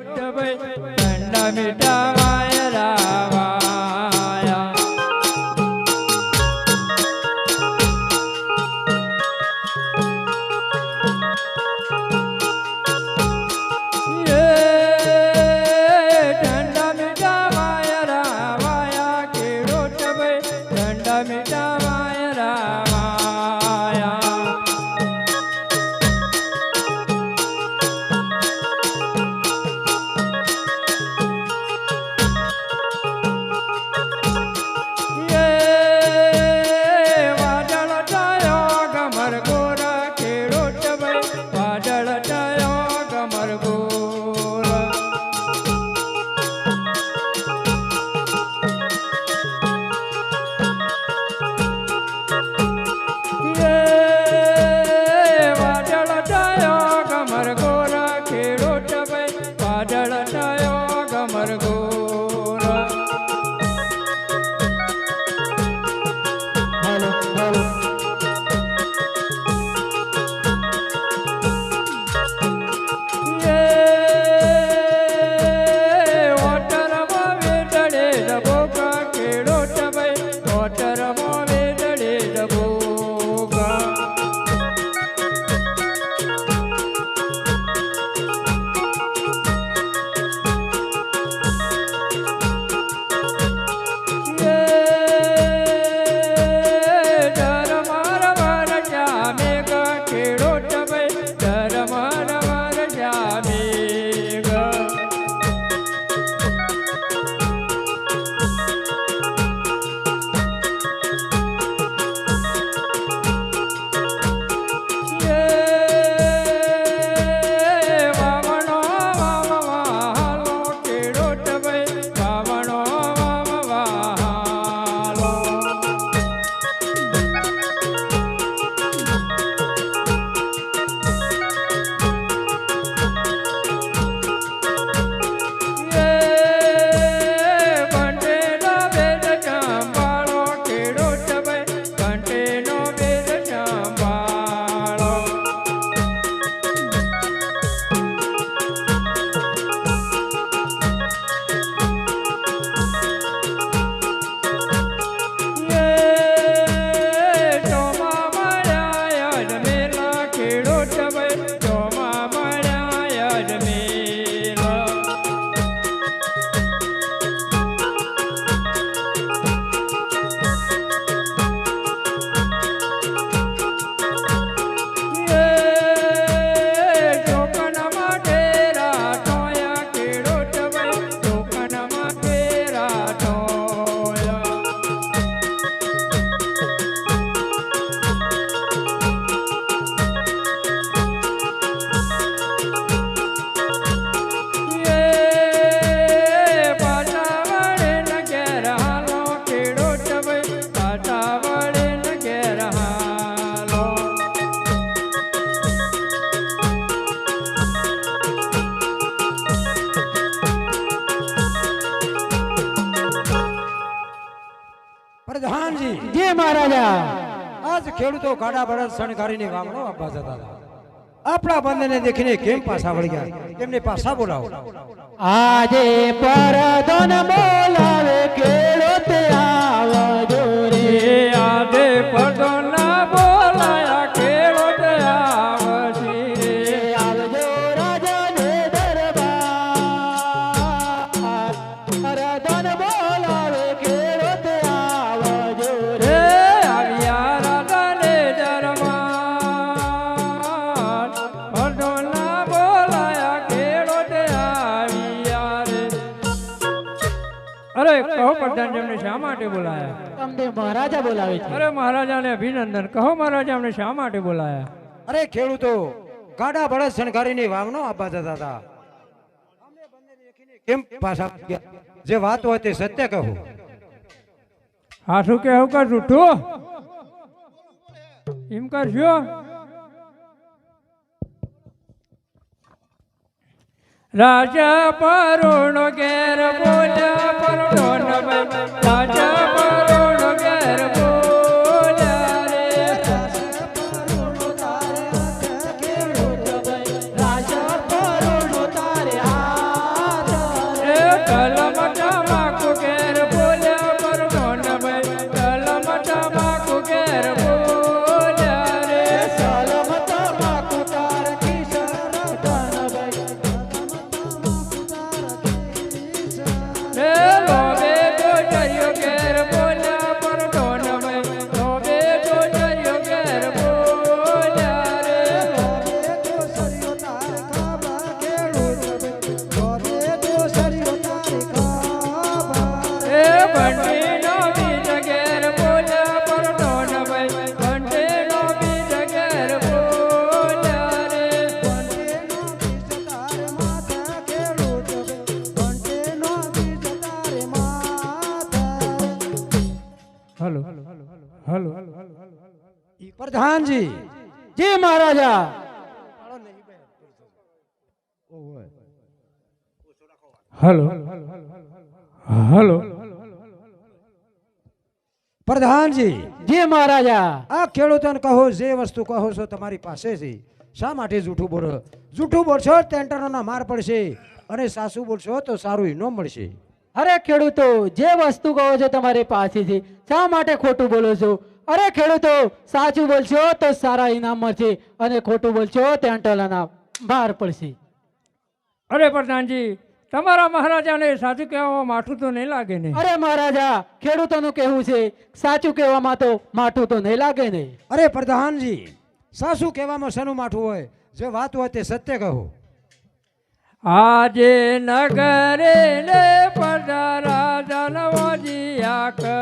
ખેડૂત ભાઈ ઠંડા મીઠા વાયરા વાયા ઠંડા મીઠા વાયરા વાયા ખેડૂત ભાઈ ઠંડા મીઠા વાયરા વાયા વાદળ થયો ગમર ગોરા ખેડૂત ભાઈ વાદળ થયો ગમર ગોરા વાદળ થયો ગમર ગોરા ખેડૂત ભાઈ વાદળ થયો ગમર ગોરા હાલો હાલો ઓટરમાં વેડડે ડબોકા ખેડૂત ભાઈ ઓટરમાં વેડડે ડબોકા ધરમાર વરજા મેઘ ખેડૂત ભાઈ ધરમાર વરજા મેઘ વાવણો વાવવા હાલો ખેડૂત ભાઈ વાવણો વાવવા હાલો બંટેનો બેદ સંભાળો ખેડૂત ભાઈ બંટેનો બેદ સંભાળો ચોમા મળ્યા અજમેલા ખેડૂત ભાઈ ચોમા મળ્યા અજમેલા ચોકનમાં ટેરા ઠોયા ખેડૂત ભાઈ ચોકનમાં ટેરા ઠોયા પાટા વડે ન ઘેર હાલો ખેડૂત ભાઈ પાટા વડે ન ઘેર હાલો પ્રધાનજી જે મહારાજા આજ ખેડૂતો ગાડા બળદ શણગારીને વાવણો આપવા જતા હતા આપણા બંનેને દેખીને કેમ પાછા વળી ગયા તેમને પાછા બોલાવો આજે પરધન બોલાવે ખેડૂત આવજો રે આજે પડો ના બોલાયા ખેડૂત આવશે રે આવજો રાજા ને દરબાર પરધન બોલાવે ખેડૂત આવજો રે રે આવ્યા રાધાને દરબાર પડો ના બોલાયા ખેડૂત આવ્યા રે અરે કહો પ્રધાન અમને શા માટે બોલાયા તમને મહારાજા બોલાવે છે અરે મહારાજાને અભિનંદન કહો મહારાજા અમને શા માટે બોલાયા અરે ખેડૂતો ગાડા બળદ શણગારીને વાવણો આપવા જતા હતા અમને બંનેને દેખીને કેમ પાછા વળી ગયા? જે વાત હોય તે સત્ય કહો હાથું કે હું કર જૂઠું એમ કરજો રાજા પરુણો ઘેર બોલ્યા પરુણો રાજા પરુણો ઘેર બોલ્યા રે રાજા પરુણો તારે હાલો ઈ પ્રધાનજી જી મહારાજા હાલો હાલો પ્રધાનજી જી મહારાજા આ ખેડૂતોને કહો જે વસ્તુ કહો છો તમારી પાસે છે શા માટે જૂઠું બોલો જૂઠું બોલશો ટેન્ટરોના માર પડશે અને સાસુ બોલશો તો સારું ઇનામ મળશે અરે ખેડૂતો જે વસ્તુ કહો છો તમારી પાસેથી શા માટે ખોટું બોલો છો અરે ખેડૂતો સાચું બોલશો તો સારા ઇનામ મળશે અને ખોટું બોલશો ત્યાં ટલાના બહાર પડશે અરે પ્રધાનજી તમારા મહારાજાને સાચું કહેવામાં માઠું તો નહીં લાગે ને અરે મહારાજા ખેડૂતોનું કહેવું છે સાચું કહેવામાં તો માઠું તો નહીં લાગે ને અરે પ્રધાનજી સાસુ કહેવામાં શેનું માઠું હોય જે વાત હોય તે સત્ય કહો આજે નગરે ને પધારા જનવજીયા કહે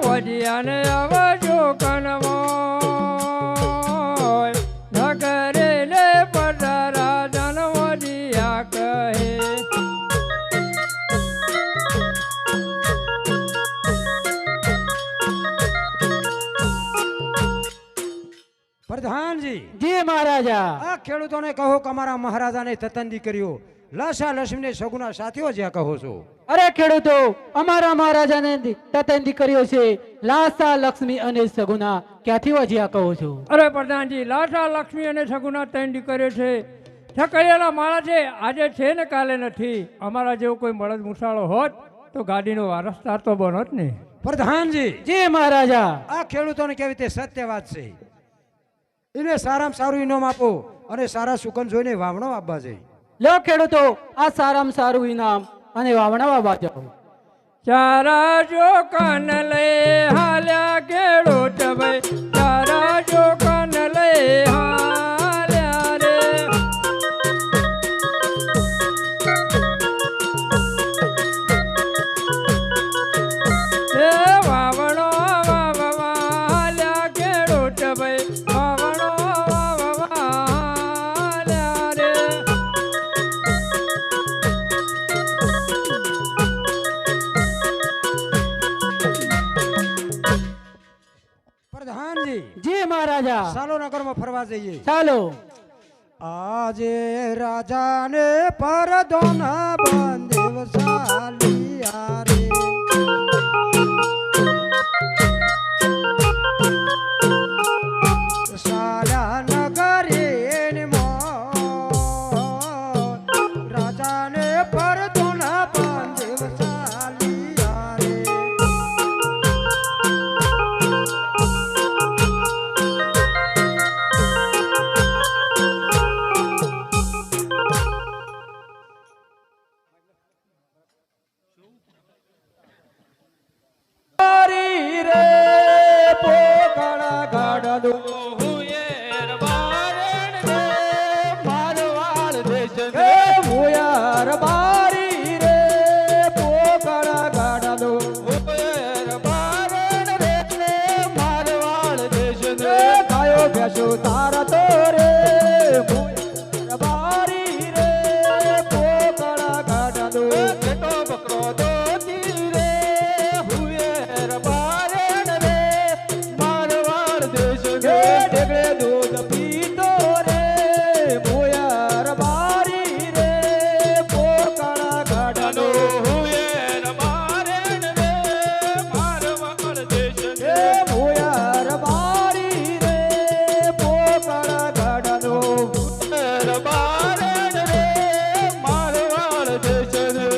વજિયાને અવજો કનવો નગરે ને પધારા જનવજીયા કહે પ્રધાનજી જી મહારાજા આ ખેડૂતોને કહો કે અમારા મહારાજાને તતન દીકરીઓ લાસા લક્ષ્મીને સગુના સાથીઓ જ્યાં કહો છો અરે ખેડૂતો અમારા મહારાજાને તતન દીકરીઓ છે લાસા લક્ષ્મી અને સગુના ક્યાંથી વજ્યા કહો છો અરે પ્રધાનજી લાસા લક્ષ્મી અને સગુના ત્રણ દીકરીઓ છે ઠકરિયેલા માળા છે આજે છે ને કાલે નથી અમારા જેવો કોઈ મળદ મુસાળો હોત તો ગાડીનો વારસદાર તો બનોત ને પ્રધાનજી જી મહારાજા આ ખેડૂતોને કેવી તે સત્ય વાત છે એને સારામાં સારું ઇનામ આપો અને સારા સુકન જોઈને વાવણો આપવા છે લો ખેડૂતો આ સારામાં સારું ઇનામ અને વાવણાવા બાજાઓ ચારા જો કાન લે હાલ્યા ખેડૂત ભાઈ ચારા જો કાન લે હાલ્યા રે એ વાવણો વાવવા હાલ્યા ખેડૂત ભાઈ વાવણો વાવવા હાલ્યા રે પ્રધાનજી જી મહારાજા સાલો નગરમાં ફરવા જઈએ ચાલો આજે રાજાને પરદોના બંદેવ સાલિયા રે સાલા નગરે ને રાજાને પરદોના બંદેવ સાલિયા રે મારી રે પોકળા ગાડો હુયેર બારણ રે મારવાડ દેશ રે હુયાર બારી રે પોકળા ગાડો હુયેર બારણ રે મારવાડ દેશ રે ગાયો બેસો તારા તો રે હુયાર બારી રે પોકળા ગાડો બેટો બકરો દોતી રે હુયેર બારણ રે મારવાડ દેશ રે ઢેગડે દૂધ પીતો રે હુયાર બારી રે પોકળા ગાડો હુયેર બારણ રે મારવાડ દેશ રે હુયાર બારી રે પોકળા ગાડો હુયેર બારણ રે મારવાડ દેશ રે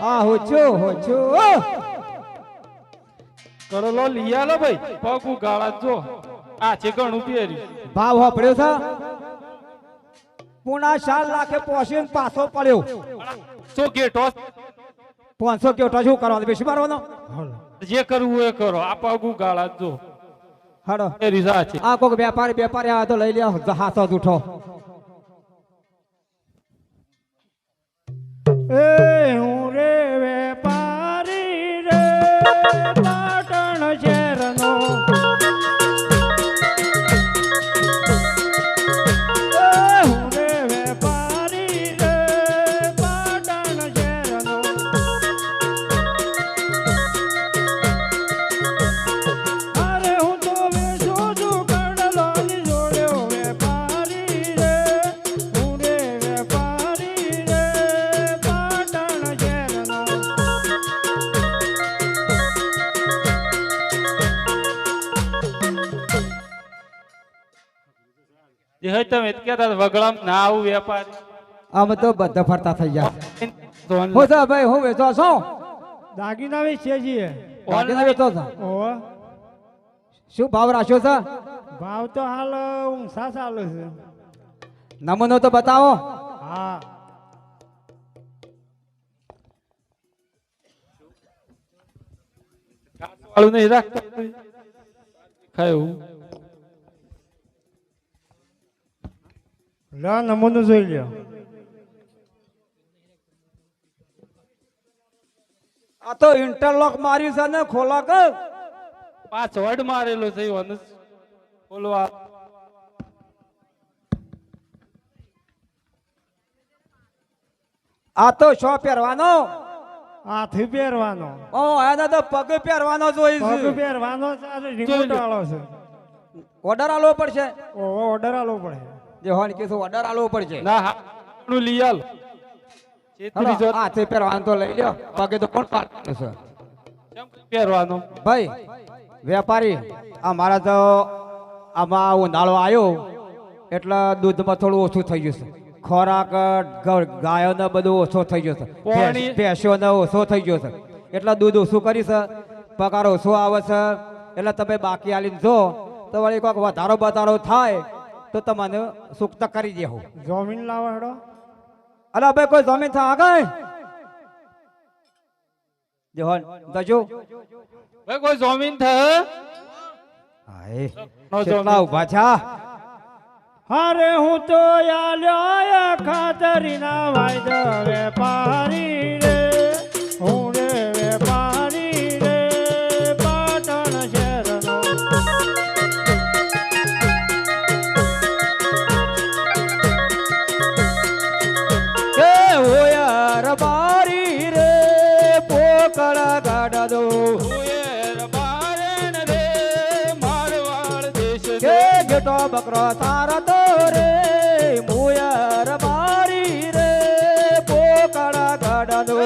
આ હોચો કરલો લઈ આલો ભાઈ પગું ગાળા જો આ છે ઘણું પહેર્યું ભાવ પડ્યો છે પૂણા 4 લાખે પોસીને પાછો પડ્યો શું ગેટો 500 કેવટો શું કરવાનું બેસી મારવાનો જે કરવું એ કરો આ પગું ગાળા જો હાડો એ રીઝા છે આ કોક વેપારી આ તો લઈ લ્યો હાથો જૂઠો એ હું રે વેપારી રે પાટણ શહેરનો એ હું રે વેપારી રે એ હોય તમે જ કહેતા હતા, વગડામ ના આવું વેપારી આમ તો બધા ફરતા થઈ ગયા ધોન હું છે ભાઈ હું વેચો છો દાગીના વેચીએ છીએ દાગીના વેચો છો ઓહો શું ભાવ રાખ્યો છે ભાવ તો હાલ ઊંસા ચાલુ છે નમૂનો તો બતાવો હા વાળું નહીં રાખતા ખાયું લો નમૂનો જોઈ લ્યો આ તો ઇન્ટરલોક માર્યું છે ને ખોલા કે પાછળ મારેલો છે ઓને બોલવા આ તો શો પહેરવાનો હાથી પહેરવાનો ઓ એને તો પગ પહેરવાનો જોઈ પગ છે પહેરવાનો છે આ રિમોટ વાળો છે ઓર્ડર આલવો પડશે ઓહો ઓર્ડર આલવો પડે જે હોન કીધું ઓર્ડર આલવો પડશે ના હા લઈ આલ છેતરી જો હાથે પહેરવાનું તો લઈ લ્યો પગે તો કોણ પાડવાનું છે કેમ પહેરવાનો ભાઈ વેપારી આ મારા તો આમાં ઉનાળો આવ્યો એટલે દૂધમાં થોડું ઓછું થઈ ગયું છે ખોરાક ગાયોને બધું ઓછો થઈ ગયો છે પાણી- ભેંસોને ઓછો થઈ ગયો છે એટલે દૂધ ઓછું કરી છે પગાર ઓછો આવે છે એટલે તમે બાકી આલીને જો તો વળી કોઈક વધારો બતારો થાય તો તમને સુક્ત કરી દેવું જમીન લાવો હેડો અલા ભાઈ કોઈ જમીન થા આગળ જોહન દજો ભાઈ કોઈ જમીન થ હાય નો કેટલા ઊભા છે અરે હું તો આલ્યો ખાતરીના વાયદા વેપારી રે હું રે વેપારી રે પાટણ શહેરનો એ ઓયાર બારી રે પોકળા ગાડા દો કે ગેટો બકરો તારા તો રે મોયાર બારી રે પોકળા ગાડા દો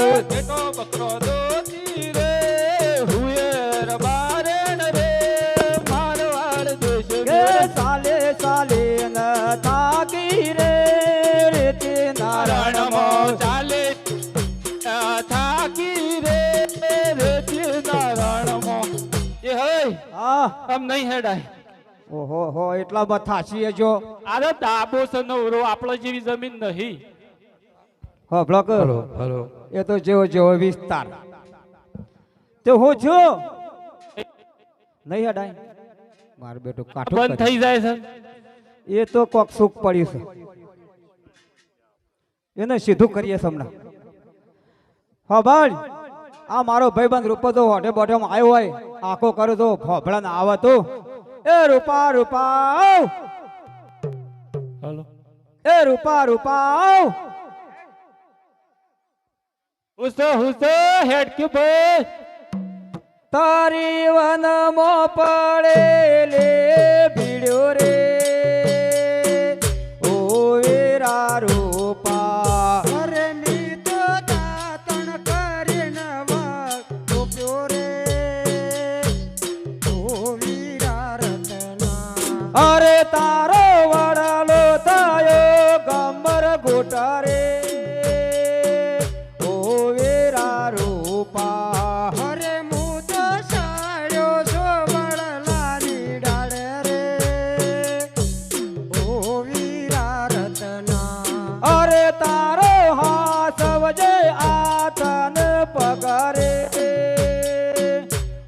કે સાલે સાલે ન તાકી રે રેતે નારાયણ ચાલે થાકી રે રેતી નારાયણમાં એ હય હા આમ નહીં હેડાય ઓહો હો એટલા બધા છીએ જો અરે દાબો છે નવરો આપણો જેવી જમીન નહીં હા બ્લોક એ તો જેવો જેવો વિસ્તાર તો હું છું નહીં હડાય મારું બેટું કાઠું બંધ કરી. થઈ જાય છે એ તો કોક સુખ પડ્યું છે એને સીધું કરીએ છે હમણાં હા ભાઈ આ મારો ભાઈબંધ રૂપો તો હોટે બોટેમાં આવ્યો હોય આખો કરું તો ફોફળા ના આવે તો એ રૂપા રૂપા આવ. હાલો એ રૂપા રૂપા આવ. હુસો હેડ કે ભાઈ તારી વનમાં પડે લે ભીડ્યો રે ઓ વેરા રૂપા અરે મી તો દાતણ કરીને વાગ્યો રે ઓ વીરા રતના અરે તારો વડાલો તાયો ગમર ગોટા રે ઓ વેરા રૂપા અરે અરે તારો હાથ વજે આતન પગરે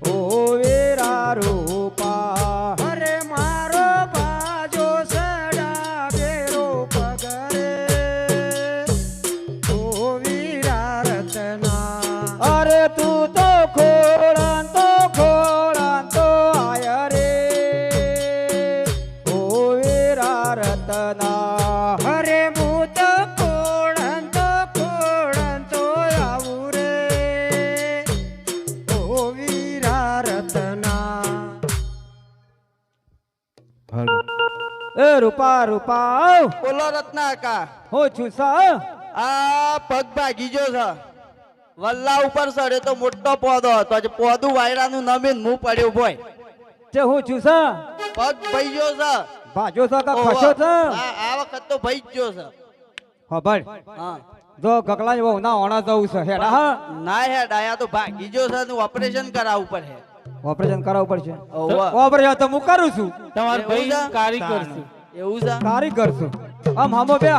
ઓ વેરા રૂપા અરે મારો બાજો સડા બેરો પગરે ઓ વીરા રતના અરે તું તો ખોળાંતો આય રે ઓ વીરા રતના અરે ભૂત ખોળાંતો આવું રે ઓ વીરા રતના એ રૂપા રૂપા બોલો રત્નાકા હું છું સા આ પગ ભાગી ગયો છે વલ્લા ઉપર સડે તો મોટો પોદો હતો જે પોદું વાયરાનું નમીન મું પડ્યું ભોય તે હું છું સા પગ ભાઈ ગયો છે ભાજો છે કે ઓહો. ખસો છે આ વખત તો ભાઈ જ જો છે હા ભાઈ હા જો ગગલા વહુ ના ઓણા જવું છે હેડા હા ના હેડ આયા તો ભાગી જો છે ને ઓપરેશન કરાવવું પડે ઓપરેશન કરાવવું પડશે ઓહો. ઓપરેશન તો હું કરું છું તમારો એવું ભાઈ છે? કારીગર છે એવું છે કારીગર છું આમ હમો બે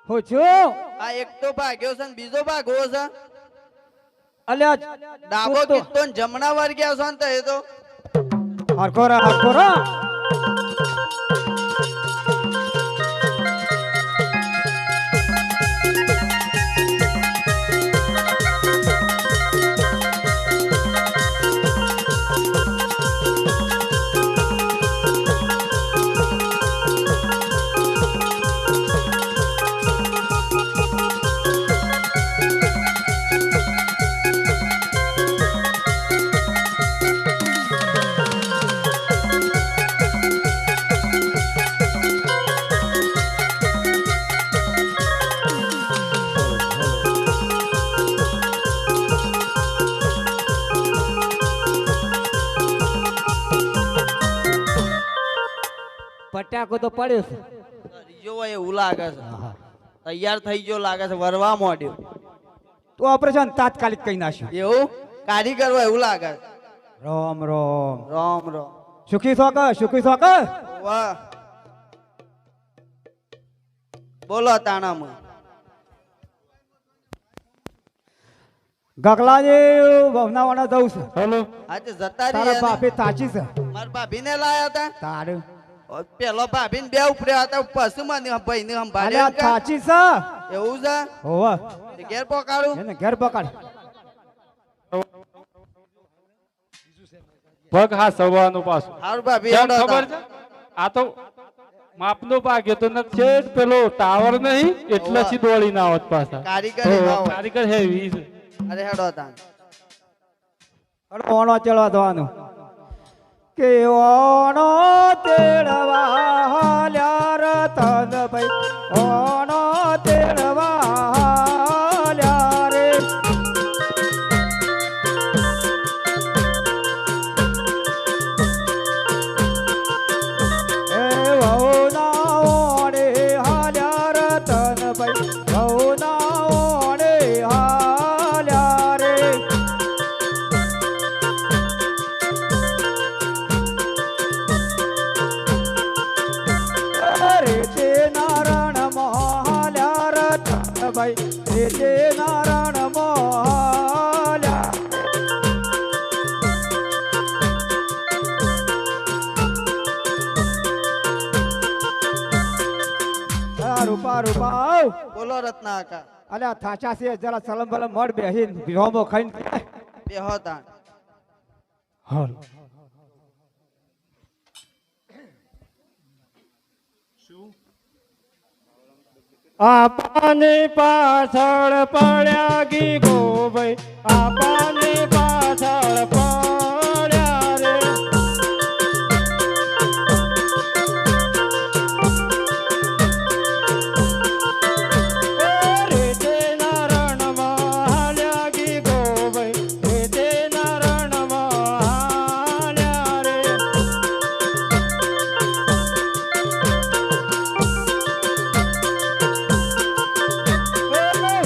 હું છું આ એક તો ભાગ્યો છે ને બીજો ભાગવો છે અલ્યા ડાબો તું તો કીધો ને જમણા વર્ગ્યા છો ને તો એ તો હરખો રા પટાકો તો પડ્યો છે રીજો હોય એવું લાગે છે તૈયાર થઈ ગયો લાગે છે વરવા માંડ્યો તું ઓપરેશન તાત્કાલિક કઈ નાખ્યું એવું કારીગર હોય એવું લાગે છે રામ રામ રામ રામ સુખી છો કે વાહ બોલો તાણામાં ગગલાજી વહનાવાના જવું છે હલો આજે જતા તારા રહ્યા બાપે તાચી છે મારા ભાભીને લાયા હતા તારું પેલો ભાભીને બે ઉપડ્યા હતા પછી મને ભાઈ ને સંભાળ્યા અલ્યા એમ કે? તાચી છે એવું છે હોવા તે ઘેર પકાડું એને ઘેર પકડ પગ હા સવાનું પાછું હારું ભાભી કેમ હેડો ખબર તા. છે આ તો માપનો ભાગ એ તો નક્ષેટ પેલો ટાવર નહીં એટલે ઓવા. દોડી ના આવત પાછા કારીગર એવા હોય. કારીગર હેવી છે અરે હેડો તા ઓણો ચડવા દવાનું કે ઓણો તેડવા હાલ્યા રતન ભાઈ ઓણો તેડવા હાલ્યા રે એ વહુના ઓણે હાલ્યા રતન ભાઈ વહુના ઓણે હાલ્યા રે રેતે નારાયણ મોહલ્યા રતનભાઈ રેતે નારાયણ મોહલ્યા રૂપા આવ બોલો રત્ના કાકા અલ્યા થાચા છે જરા સલમ બલમ મળ બેહીન ભીહોમો ખાઈને બેહો તા હાલ આપાને પાછળ પડ્યા ગી ગોભાઈ આપાને પાછળ પડ્યા રે રેતે નારણમાં હાલ્યા ગી ગોભાઈ રેતે નારણમાં હાલ્યા રે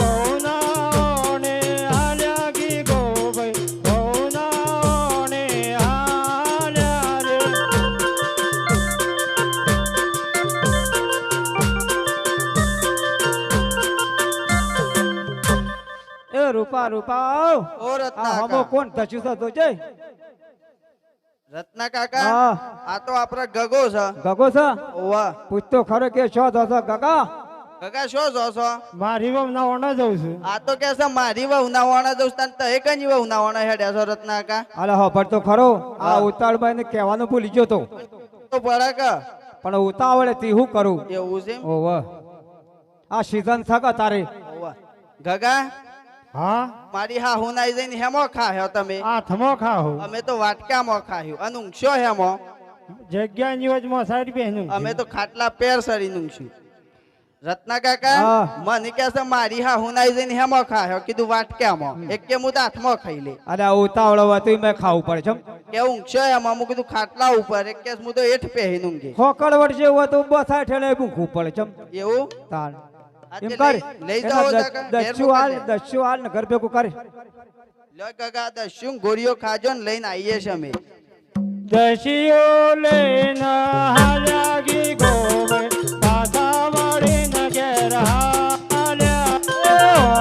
ભવનાઓને હાલ્યા ગી ગોભાઈ ભવનાઓને હાલ્યા રે એ રૂપા આવ ઓ આ રત્ના હમો કાકા કોણ ધચ્યું છે તો જય રત્ના કાકા હા. આ તો આપણા ગગો છે ગગો છે ઓવા પૂછતો ખરો કે છો તો ગગા કાકા શું જો છો મારી વહુના ઓણા જઉં છું આ તો કે છે મારી વહુના વાણા દઉં તને તો એ કઈ વહુના વાણા હેડ્યા છો રત્ના કાકા અલે હો તો ખરો આ ઉતાળભાઈ ને કહેવાનું ભૂલી ગયો તો તો પડે કે પણ ઉતાવળે તી હું કરું એવું છે ઓવ આ સીઝન થકા તારે ઓવા. ગગા હા મારી હા હું નાઈ જઈને હેમો ખાયો તમે આ થમો ખાહો અમે તો વાટકામાં ખાયું અને ઊંઘશો હેમો જગ્યા નિયોજમાં સાઈડ બેહનું અમે તો ખાટલા પેર સરી ઊંઘશું રત્ના કાકા હા. મને કે છે મારી હા હું નાઈ જઈને હેમો ખાયો કીધું વાટકામાં એક કે હું તો હાથમાં ખાઈ લે અરે આ ઉતાવળ હતું મેં ખાવું પડે છે કે ઊંઘશો હેમો હું કીધું ખાટલા ઉપર એક કે હું તો એઠ પહેરીને ઊંઘી ખોકડવટ જેવું હતું બથા ઠેલે ભૂખવું પડે છે એવું તાર આ એમ તે કર લઈ જાઓ કાકા, ઘેર મોકલજે. દસ્યુ હાલ ને ઘર ભેગું કરે લ્યો કાકા દસ્યું ગોળીઓ ખાજો ને લઈને આવીએ છીએ અમે દશીઓ લઈને હાલ્યા ગી ગોવે પાછા વળીને ઘેર હાલ્યા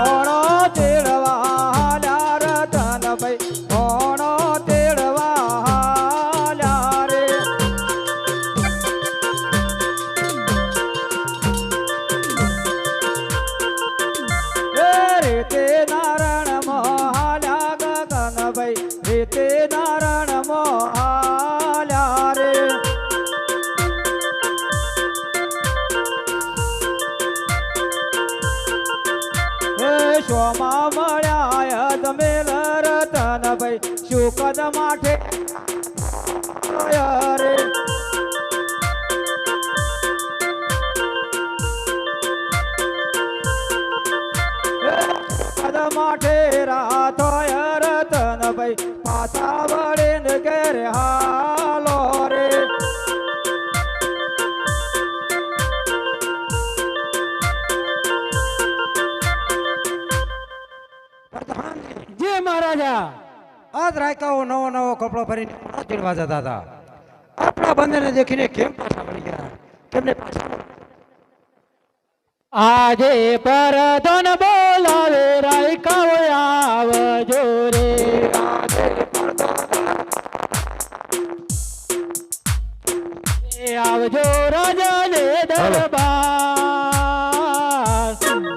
ઓણો તેડવા હાલ્યા રતનભાઈ ઓણો તેડવા હાલ્યા રે એ રીતે નારાયણ હાલ્યા ગગનભાઈ રીતે નારાયણ હાલ્યા રે હે શોમાં મળ્યા તમે રતનભાઈ શું કદ માઠે રે કદ માઠે રાતો રતનભાઈ પાછા વળીને ઘેર હાલો રે જે મહારાજા આજ રાયકાઓ નવો નવો કપડો ભરીને મોઢા ચીડવા જતા હતા આપણા બંનેને દેખીને કેમ પાછા વળી ગયા કેમને પાછા આજે પરધન બોલાવે રાયકાઓ આવજો રે એ આવજો રાજાને દરબાર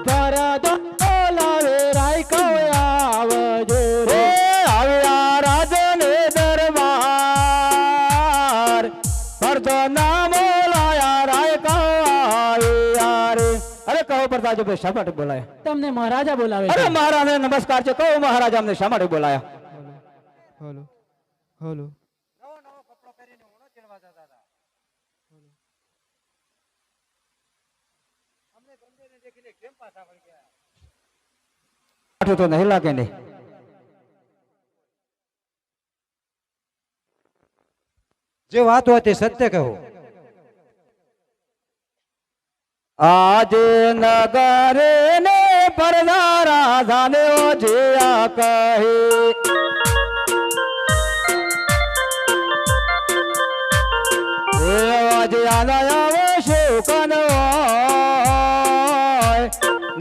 પરધન બોલાવે રાયકાઓ આવજો રે આવ્યા રાજાને દરબાર પરધના બોલાયા રાયકાઓ આવ્યા રે અરે કહો પ્રતાપજી ભાઈ શા માટે બોલાયા તમને મહારાજા બોલાવે અરે છે મહારાજને નમસ્કાર છે કહો મહારાજ અમને શા માટે બોલાયા હલો હલો આઠું તો નહીં લાગે ને જે વાત હોય તે સત્ય કહો આજે નગરે ને પરદારા જાને જે આ કહે એ આજે આના આવે શોકન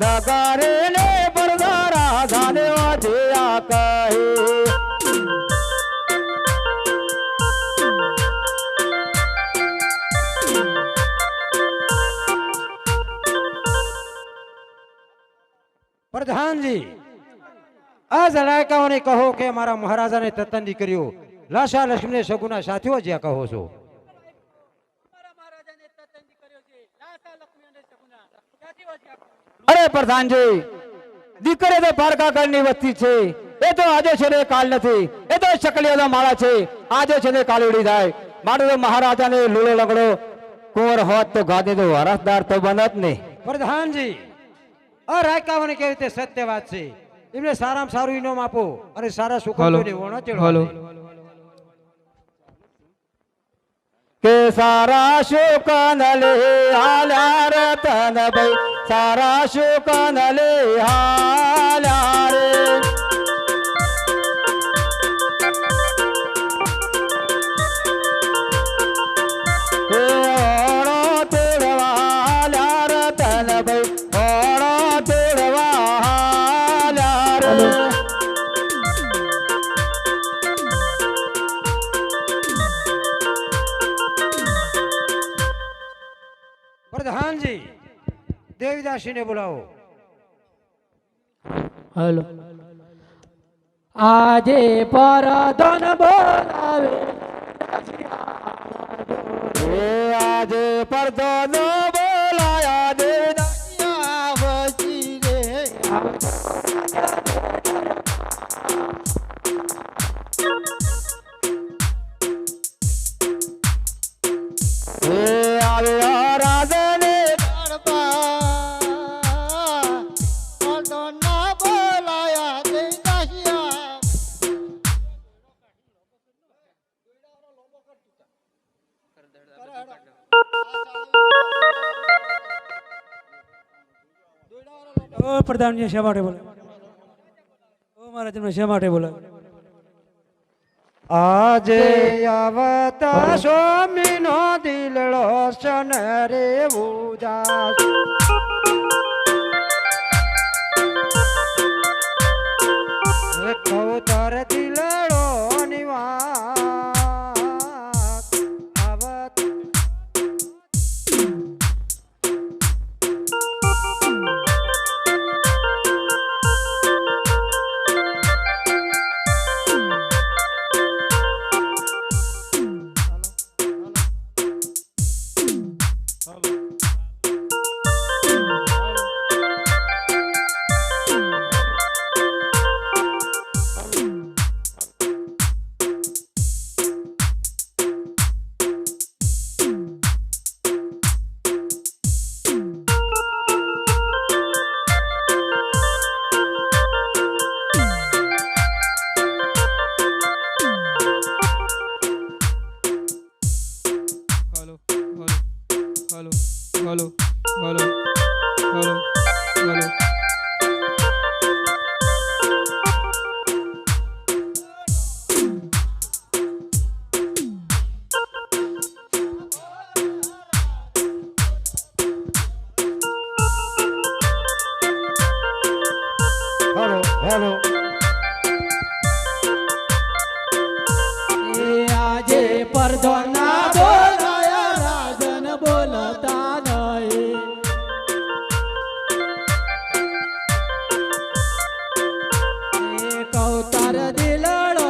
નગરે ને પરદારા જાને જે આ કહે પ્રધાનજી આજ રાયકાઓને કહો કે મારા મહારાજાને તત્તન દીકરીઓ લાશા લક્ષ્મીને સગુના સાથીઓ જ્યાં કહો છો અરે પ્રધાનજી દીકરી તો પારકા ઘરની વસ્તી છે એ તો આજે છે ને કાલ નથી એ તો શકલિયાના માળા છે આજે છે ને કાલ ઉડી જાય માટે તો મહારાજાને લૂલો લગડો કુંવર હોત તો ગાદી તો વારસદાર તો બનત ને પ્રધાનજી આ રાયકાઓને કેવી રીતે સત્ય વાત છે એમને સારામાં સારું ઇનામ આપો અને સારા સુખોને વણો ચડો કે સારા શુકન લે હાલ્યા રતન ભાઈ સારા શુકન લે હાલ્યા રે હે ઓણો તેડવા હાલ્યા રતન ભાઈ ઓણો તેડવા હાલ્યા રે પ્રધાનજી દેવીદાસીને બોલાવો હલો આજે પરધન બોલાવે પડતો નો બોલાયા દેવદાસિયા વસી રે હે આવ્યા રાજને બોલાયા દેવદાસિયા ઓ પ્રધાનજી શા માટે બોલે ઓ મારા તમને શા માટે બોલે આજે આવતા સ્વામીનો દિલડો સન રે ઉદાસ કૌતર દિલડો નિવાસ આવત hello hello hello hello hello hello આજે પરધોના બોલાયા રાજન બોલતા નહીં કૌતર દિલડો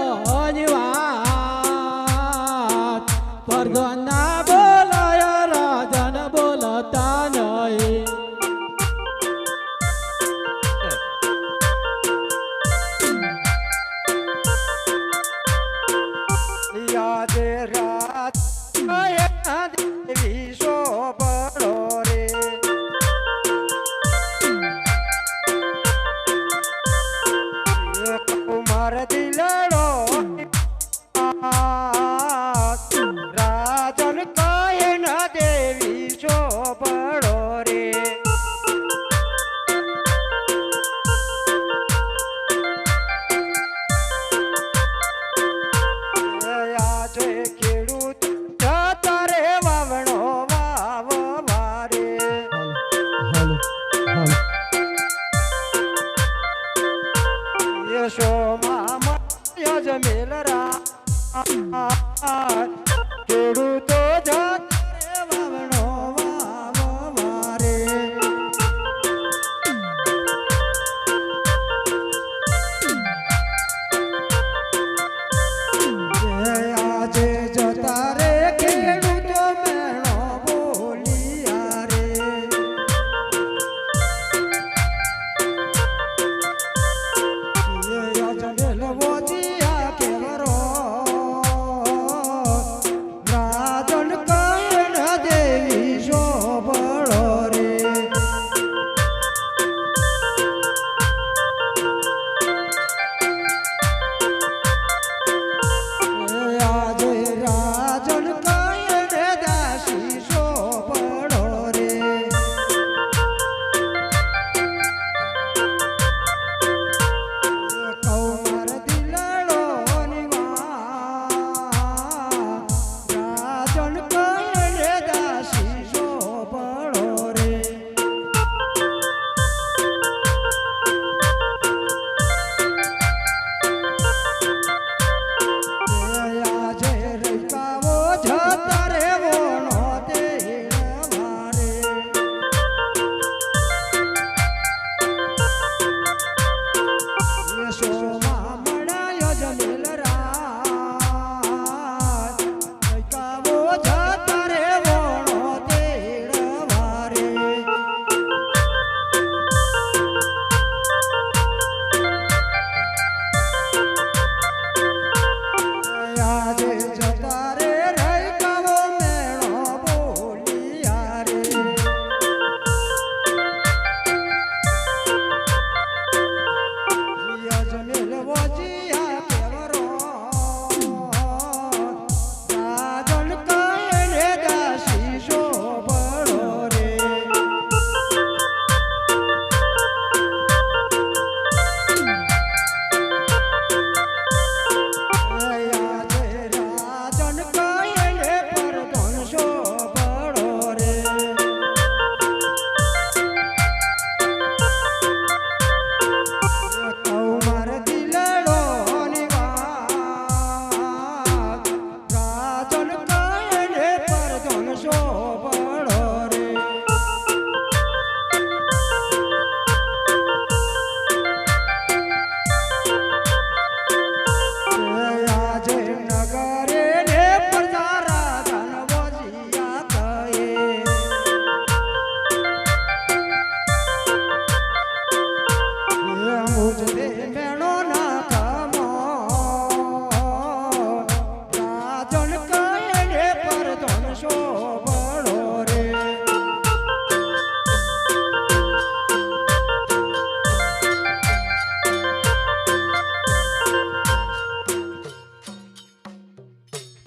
વાત પરધોના બોલાયા રાજન બોલતા નહીં આજે રાત દેવી શોભળો રે કુમાર દિલડો રાજન કા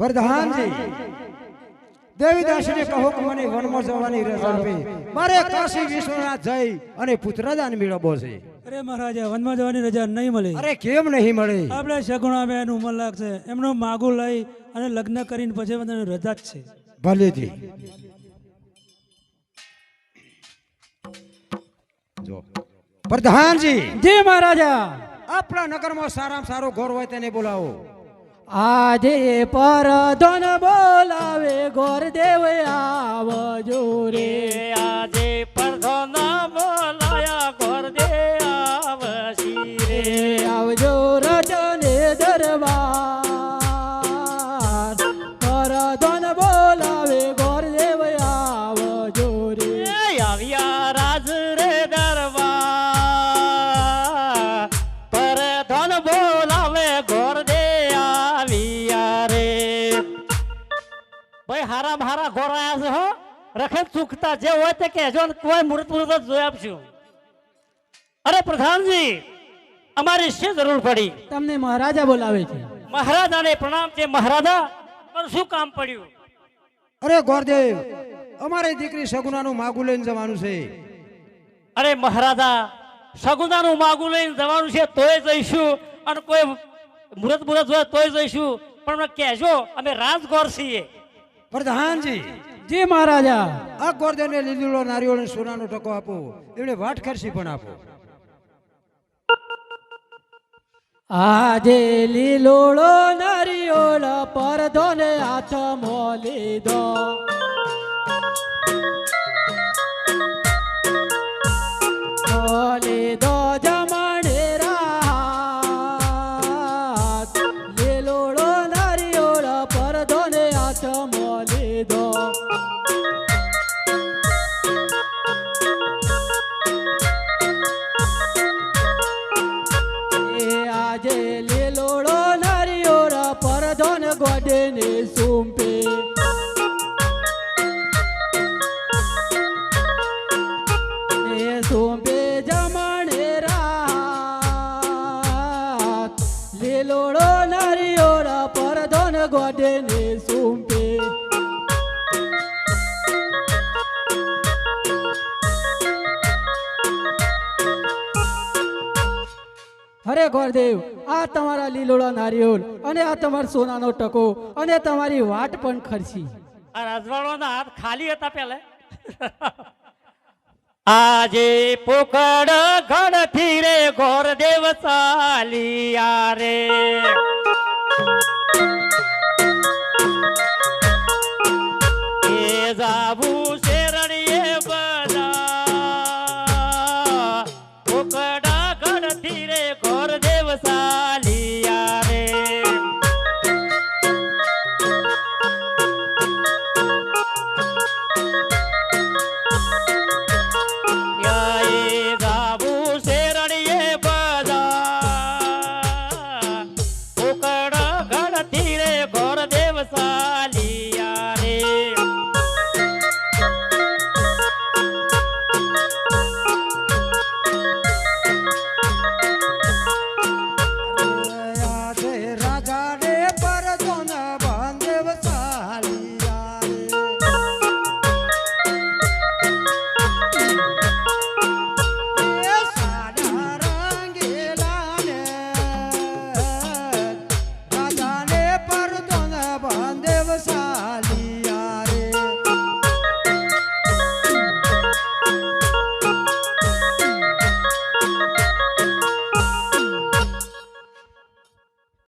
પ્રધાનજી દેવીદાસને કહો કે મને વનમાં જવાની રજા આપે. મારે કાશી વિશ્વનાથ જઈ અને પુત્રદાન મેળવવો છે. અરે મહારાજા વનમાં જવાની રજા નહીં મળે. અરે કેમ નહીં મળે? આપણે સગુણાબેન ઉંમર લાગશે એમનું માગું લઈ અને લગ્ન કરીને પછી બધાને રજા જ છે. ભલેથી જો પ્રધાનજી જી મહારાજા. આપણા નગરમાં સારામાં સારો ઘર હોય તેને બોલાવો. આજે પરધન બોલાવે ગોરદેવ આવજો રે. આજે પરધન બોલાયા ગોરદે આવશી રે. આવજો રજને દરબાર પરધન બોલાવે ગોરદેવ આવજો રે. આવ્યા રાજ રે દરબાર પરધન બોલાવે ગોરદે આવ્યા રે. ભાઈ હારા હારા ઘોર આયા છે હો. રખે ચૂકતા જે હોય તે કહેજો ને કોઈ મુહૂર્ત જ જોઈ આપશું. અરે પ્રધાનજી અમારી શી જરૂર પડી? તમને મહારાજા બોલાવે છે. મહારાજાને પ્રણામ છે. મહારાજા પણ શું કામ પડ્યું? અરે ગોરદેવ અમારી દીકરી સગુનાનું માગું લઈને જવાનું છે. અરે મહારાજા સગુનાનું માગું લઈને જવાનું છે તોય જઈશું અને કોઈ મુહૂર્ત હોય તોય જઈશું પણ અમને કહેજો અમે રાજગોર છીએ. પ્રધાનજી જી મહારાજા. આ ગોરદેવને લીલો નારિયેળ અને સોનાનો ટકો આપો. એમને વાટ ખર્ચી પણ આપો. આજે લીલોળો નારિયોળ પરધોને હાથમાં લીધો. લીધો જમણે રાત લીલોળો નારિયોળ પરધોને હાથમાં લીધો. આજે લીલોળો નારિયોળ પરધોન ગોડને સુંપે. એ સુંપે જમણે રાત લીલોળો નારિયોળ પરધોન ગોડને સુંપે. અરે ગોરદેવ આ તમારા લીલોડા નારિયેળ અને આ તમારા સોનાનો ટકો અને તમારી વાટ પણ ખર્ચી. આ રાજવાળાના હાથ ખાલી હતા પેલે. આજે પોકડ ઘડથી રે ગોરદેવ ચાલિયા રે. એ જાવું